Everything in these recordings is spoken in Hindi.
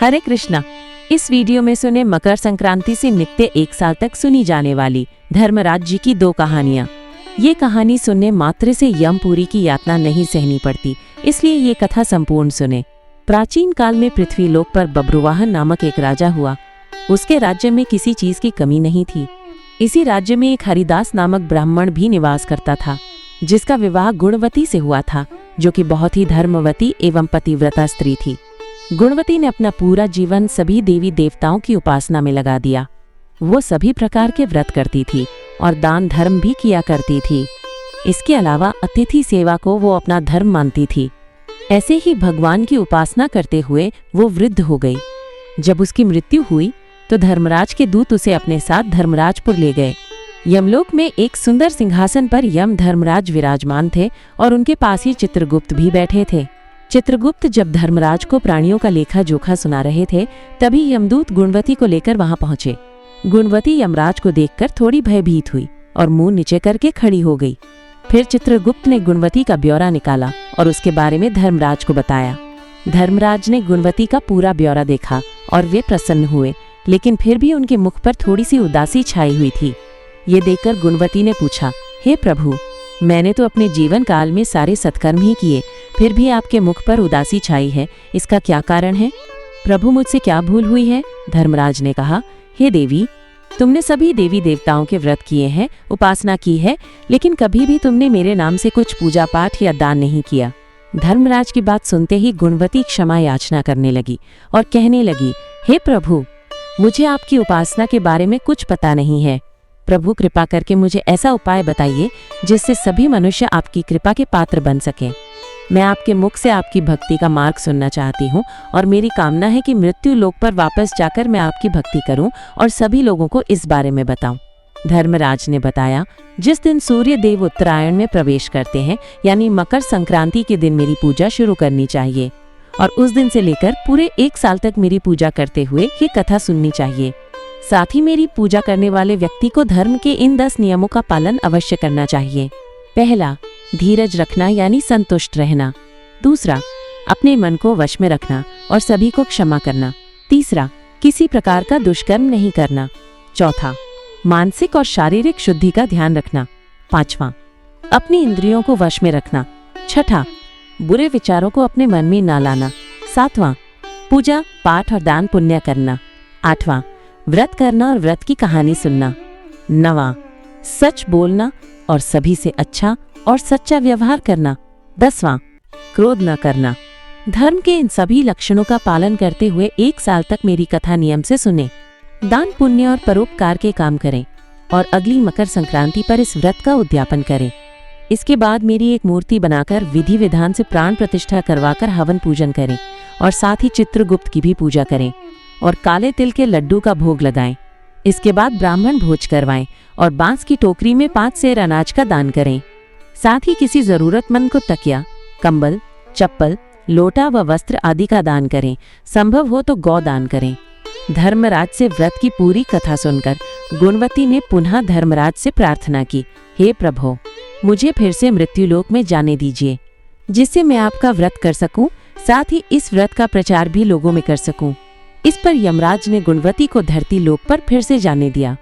हरे कृष्णा। इस वीडियो में सुने मकर संक्रांति से नित्य 1 साल तक सुनी जाने वाली धर्मराज जी की 2 कहानियाँ। ये कहानी सुनने मात्र से यमपुरी की यातना नहीं सहनी पड़ती, इसलिए ये कथा संपूर्ण सुने। प्राचीन काल में पृथ्वी लोक पर बब्रुवाहन नामक एक राजा हुआ। उसके राज्य में किसी चीज की कमी नहीं थी। इसी राज्य में एक हरिदास नामक ब्राह्मण भी निवास करता था, जिसका विवाह गुणवती से हुआ था, जो कि बहुत ही धर्मवती एवं पतिव्रता स्त्री थी। गुणवती ने अपना पूरा जीवन सभी देवी देवताओं की उपासना में लगा दिया। वो सभी प्रकार के व्रत करती थी और दान धर्म भी किया करती थी। इसके अलावा अतिथि सेवा को वो अपना धर्म मानती थी। ऐसे ही भगवान की उपासना करते हुए वो वृद्ध हो गई। जब उसकी मृत्यु हुई तो धर्मराज के दूत उसे अपने साथ धर्मराजपुर ले गए। यमलोक में एक सुंदर सिंहासन पर यम धर्मराज विराजमान थे और उनके पास ही चित्रगुप्त भी बैठे थे। चित्रगुप्त जब धर्मराज को प्राणियों का लेखा जोखा सुना रहे थे, तभी यमदूत गुणवती को लेकर वहां पहुंचे। गुणवती यमराज को देखकर थोड़ी भयभीत हुई और मुंह नीचे करके खड़ी हो गई। फिर चित्रगुप्त ने गुणवती का ब्यौरा निकाला और उसके बारे में धर्मराज को बताया। धर्मराज ने गुणवती का पूरा ब्यौरा देखा और वे प्रसन्न हुए, लेकिन फिर भी उनके मुख पर थोड़ी सी उदासी छाई हुई थी। ये देखकर गुणवती ने पूछा, हे प्रभु, मैंने तो अपने जीवन काल में सारे सत्कर्म ही किए, फिर भी आपके मुख पर उदासी छाई है, इसका क्या कारण है? प्रभु, मुझसे क्या भूल हुई है? धर्मराज ने कहा, हे देवी, तुमने सभी देवी देवताओं के व्रत किए हैं, उपासना की है, लेकिन कभी भी तुमने मेरे नाम से कुछ पूजा पाठ या दान नहीं किया। धर्मराज की बात सुनते ही गुणवती क्षमा याचना करने लगी और कहने लगी, हे प्रभु, मुझे आपकी उपासना के बारे में कुछ पता नहीं है। प्रभु, कृपा करके मुझे ऐसा उपाय बताइए जिससे सभी मनुष्य आपकी कृपा के पात्र बन सकें। मैं आपके मुख से आपकी भक्ति का मार्ग सुनना चाहती हूँ और मेरी कामना है कि मृत्यु लोक पर वापस जाकर मैं आपकी भक्ति करूँ और सभी लोगों को इस बारे में बताऊं। धर्मराज ने बताया, जिस दिन सूर्य देव उत्तरायण में प्रवेश करते हैं, यानी मकर संक्रांति के दिन मेरी पूजा शुरू करनी चाहिए और उस दिन से लेकर पूरे 1 साल तक मेरी पूजा करते हुए ये कथा सुननी चाहिए। साथ ही मेरी पूजा करने वाले व्यक्ति को धर्म के इन 10 नियमों का पालन अवश्य करना चाहिए। पहला, धीरज रखना यानी संतुष्ट रहना। दूसरा, अपने मन को वश में रखना और सभी को क्षमा करना। तीसरा, किसी प्रकार का दुष्कर्म नहीं करना। चौथा, मानसिक और शारीरिक शुद्धि का ध्यान रखना। 5वां, अपनी इंद्रियों को वश में रखना। 6ठा, बुरे विचारों को अपने मन में ना लाना। 7वां, पूजा पाठ और दान पुण्य करना। 8वां, व्रत करना और व्रत की कहानी सुनना। 9वां, सच बोलना और सभी से अच्छा और सच्चा व्यवहार करना। 10वां, क्रोध न करना। धर्म के इन सभी लक्षणों का पालन करते हुए 1 साल तक मेरी कथा नियम से सुने। दान पुण्य और परोपकार के काम करें और अगली मकर संक्रांति पर इस व्रत का उद्यापन करें। इसके बाद मेरी एक मूर्ति बनाकर विधि विधान से प्राण प्रतिष्ठा करवाकर हवन पूजन करें और साथ ही चित्रगुप्त की भी पूजा करें और काले तिल के लड्डू का भोग लगाएं। इसके बाद ब्राह्मण भोज करवाएं और बांस की टोकरी में 5 सेर अनाज का दान करें। साथ ही किसी जरूरतमंद को तकिया, कंबल, चप्पल, लोटा व वस्त्र आदि का दान करें। संभव हो तो गौ दान करें। धर्मराज से व्रत की पूरी कथा सुनकर गुणवती ने पुनः धर्मराज से प्रार्थना की, हे प्रभु, मुझे फिर से मृत्युलोक में जाने दीजिए, जिससे मैं आपका व्रत कर सकूं, साथ ही इस व्रत का प्रचार भी लोगों में कर सकूं। इस पर यमराज ने गुणवती को धरती लोक पर फिर से जाने दिया।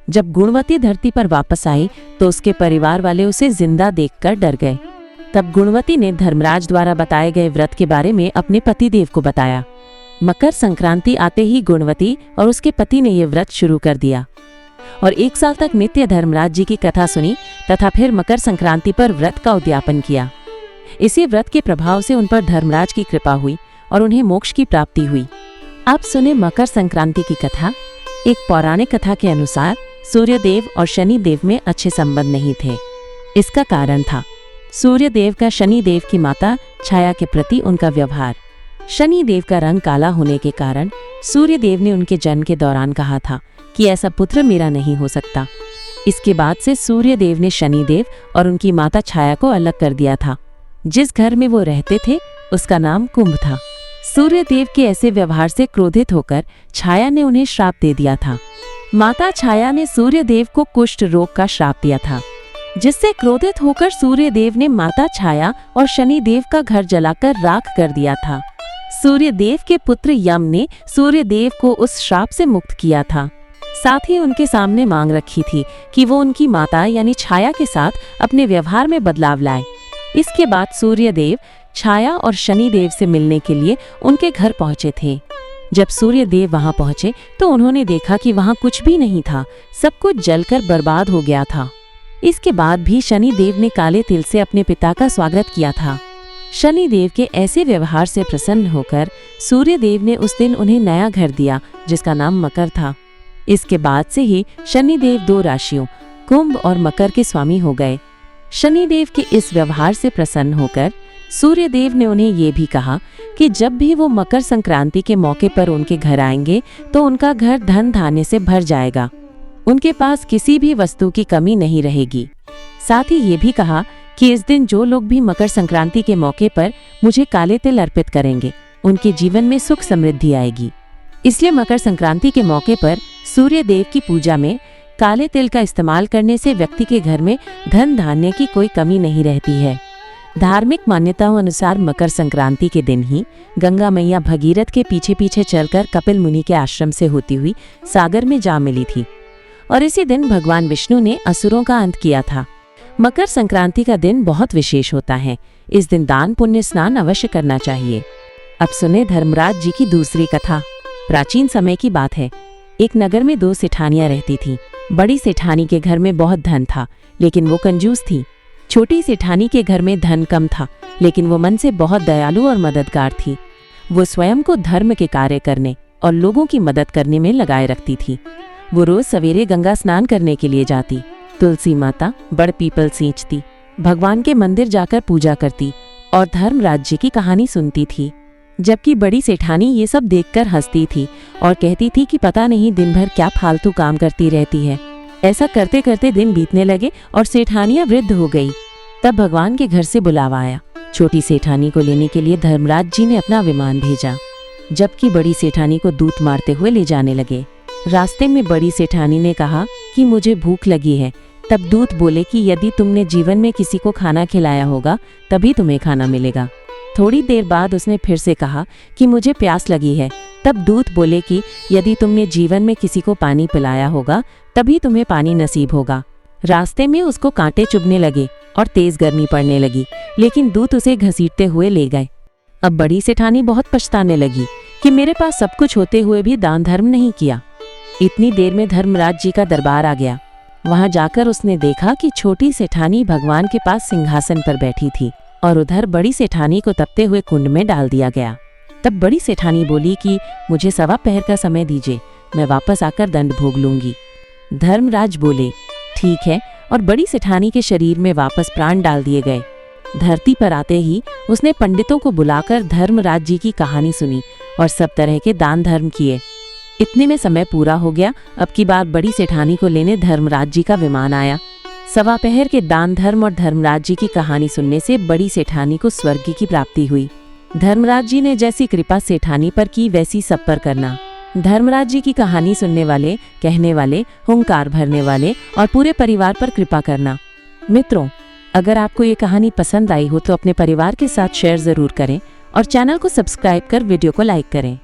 जब गुणवती धरती पर वापस आई तो उसके परिवार वाले उसे जिंदा देखकर डर गए। तब गुणवती ने धर्मराज द्वारा बताए गए व्रत के बारे में अपने पतिदेव को बताया। मकर संक्रांति आते ही गुणवती और उसके पति ने यह व्रत शुरू कर दिया और 1 साल तक नित्य धर्मराज जी की कथा सुनी तथा फिर मकर संक्रांति पर व्रत का उद्यापन किया। इसी व्रत के प्रभाव से उन पर धर्मराज की कृपा हुई और उन्हें मोक्ष की प्राप्ति हुई। अब सुने मकर संक्रांति की कथा। एक पौराणिक कथा के अनुसार सूर्यदेव और शनिदेव में अच्छे संबंध नहीं थे। इसका कारण था सूर्यदेव का शनिदेव की माता छाया के प्रति उनका व्यवहार। शनिदेव का रंग काला होने के कारण सूर्यदेव ने उनके जन्म के दौरान कहा था कि ऐसा पुत्र मेरा नहीं हो सकता। इसके बाद से सूर्यदेव ने शनिदेव और उनकी माता छाया को अलग कर दिया था। जिस घर में वो रहते थे उसका नाम कुंभ था। सूर्यदेव के ऐसे व्यवहार से क्रोधित होकर छाया ने उन्हें श्राप दे दिया था। माता छाया ने सूर्यदेव को कुष्ठ रोग का श्राप दिया था, जिससे क्रोधित होकर सूर्यदेव ने माता छाया और शनिदेव का घर जलाकर राख कर दिया था। सूर्यदेव के पुत्र यम ने सूर्यदेव को उस श्राप से मुक्त किया था। साथ ही उनके सामने मांग रखी थी कि वो उनकी माता यानी छाया के साथ अपने व्यवहार में बदलाव लाए। इसके बाद सूर्यदेव छाया और शनिदेव से मिलने के लिए उनके घर पहुंचे थे। जब सूर्यदेव वहां पहुंचे तो उन्होंने देखा कि वहां कुछ भी नहीं था, सब कुछ जलकर बर्बाद हो गया था। इसके बाद भी शनिदेव ने काले तिल से अपने पिता का स्वागत किया था। शनिदेव के ऐसे व्यवहार से प्रसन्न होकर सूर्यदेव ने उस दिन उन्हें नया घर दिया जिसका नाम मकर था। इसके बाद से ही शनिदेव 2 राशियों कुंभ और मकर के स्वामी हो गए। शनिदेव के इस व्यवहार से प्रसन्न होकर सूर्यदेव ने उन्हें ये भी कहा कि जब भी वो मकर संक्रांति के मौके पर उनके घर आएंगे तो उनका घर धन धान्य से भर जाएगा, उनके पास किसी भी वस्तु की कमी नहीं रहेगी। साथ ही ये भी कहा कि इस दिन जो लोग भी मकर संक्रांति के मौके पर मुझे काले तिल अर्पित करेंगे उनके जीवन में सुख समृद्धि आएगी। इसलिए मकर संक्रांति के मौके पर सूर्यदेव की पूजा में काले तिल का इस्तेमाल करने से व्यक्ति के घर में धन धान्य की कोई कमी नहीं रहती है। धार्मिक मान्यताओं अनुसार मकर संक्रांति के दिन ही गंगा मैया भगीरथ के पीछे पीछे चलकर कपिल मुनि के आश्रम से होती हुई सागर में जा मिली थी और इसी दिन भगवान विष्णु ने असुरों का अंत किया था। मकर संक्रांति का दिन बहुत विशेष होता है। इस दिन दान पुण्य स्नान अवश्य करना चाहिए। अब सुने धर्मराज जी की दूसरी कथा। प्राचीन समय की बात है। एक नगर में 2 सेठानियां रहती थीं। बड़ी सेठानी के घर में बहुत धन था, लेकिन वो कंजूस थी। छोटी सेठानी के घर में धन कम था, लेकिन वो मन से बहुत दयालु और मददगार थी। वो स्वयं को धर्म के कार्य करने और लोगों की मदद करने में लगाए रखती थी। वो रोज सवेरे गंगा स्नान करने के लिए जाती, तुलसी माता, बड़ पीपल सींचती, भगवान के मंदिर जाकर पूजा करती और धर्मराज जी की कहानी सुनती थी। जबकि बड़ी सेठानी ये सब देखकर हंसती थी और कहती थी कि पता नहीं दिन भर क्या फालतू काम करती रहती है। ऐसा करते करते दिन बीतने लगे और सेठानियां वृद्ध हो गई। तब भगवान के घर से बुलावा आया। छोटी सेठानी को लेने के लिए धर्मराज जी ने अपना विमान भेजा, जबकि बड़ी सेठानी को दूत मारते हुए ले जाने लगे। रास्ते में बड़ी सेठानी ने कहा कि मुझे भूख लगी है। तब दूत बोले कि यदि तुमने जीवन में किसी को खाना खिलाया होगा तभी तुम्हें खाना मिलेगा। थोड़ी देर बाद उसने फिर से कहा कि मुझे प्यास लगी है। तब दूत बोले कि यदि तुमने जीवन में किसी को पानी पिलाया होगा तभी तुम्हें पानी नसीब होगा। रास्ते में उसको कांटे चुभने लगे और तेज गर्मी पड़ने लगी, लेकिन दूत उसे घसीटते हुए ले गए। अब बड़ी सेठानी बहुत पछताने लगी कि मेरे पास सब कुछ होते हुए भी दान धर्म नहीं किया। इतनी देर में धर्मराज जी का दरबार आ गया। वहां जाकर उसने देखा कि छोटी सेठानी भगवान के पास सिंहासन पर बैठी थी और उधर बड़ी सेठानी को तपते हुए कुंड में डाल दिया गया। तब बड़ी सेठानी बोली कि मुझे 1.25 पहर का समय दीजिए, मैं वापस आकर दंड भोग लूंगी। धर्मराज बोले ठीक है, और बड़ी सेठानी के शरीर में वापस प्राण डाल दिए गए। धरती पर आते ही उसने पंडितों को बुलाकर धर्मराज जी की कहानी सुनी और सब तरह के दान धर्म किए। इतने में समय पूरा हो गया। अब की बार बड़ी सेठानी को लेने धर्मराज जी का विमान आया। 1.25 पहर के दान धर्म और धर्मराज जी की कहानी सुनने से बड़ी सेठानी को स्वर्ग की प्राप्ति हुई। धर्मराज जी ने जैसी कृपा सेठानी पर की वैसी सब पर करना। धर्मराज जी की कहानी सुनने वाले, कहने वाले, हुंकार भरने वाले और पूरे परिवार पर कृपा करना। मित्रों, अगर आपको ये कहानी पसंद आई हो तो अपने परिवार के साथ शेयर जरूर करें और चैनल को सब्सक्राइब कर वीडियो को लाइक करें।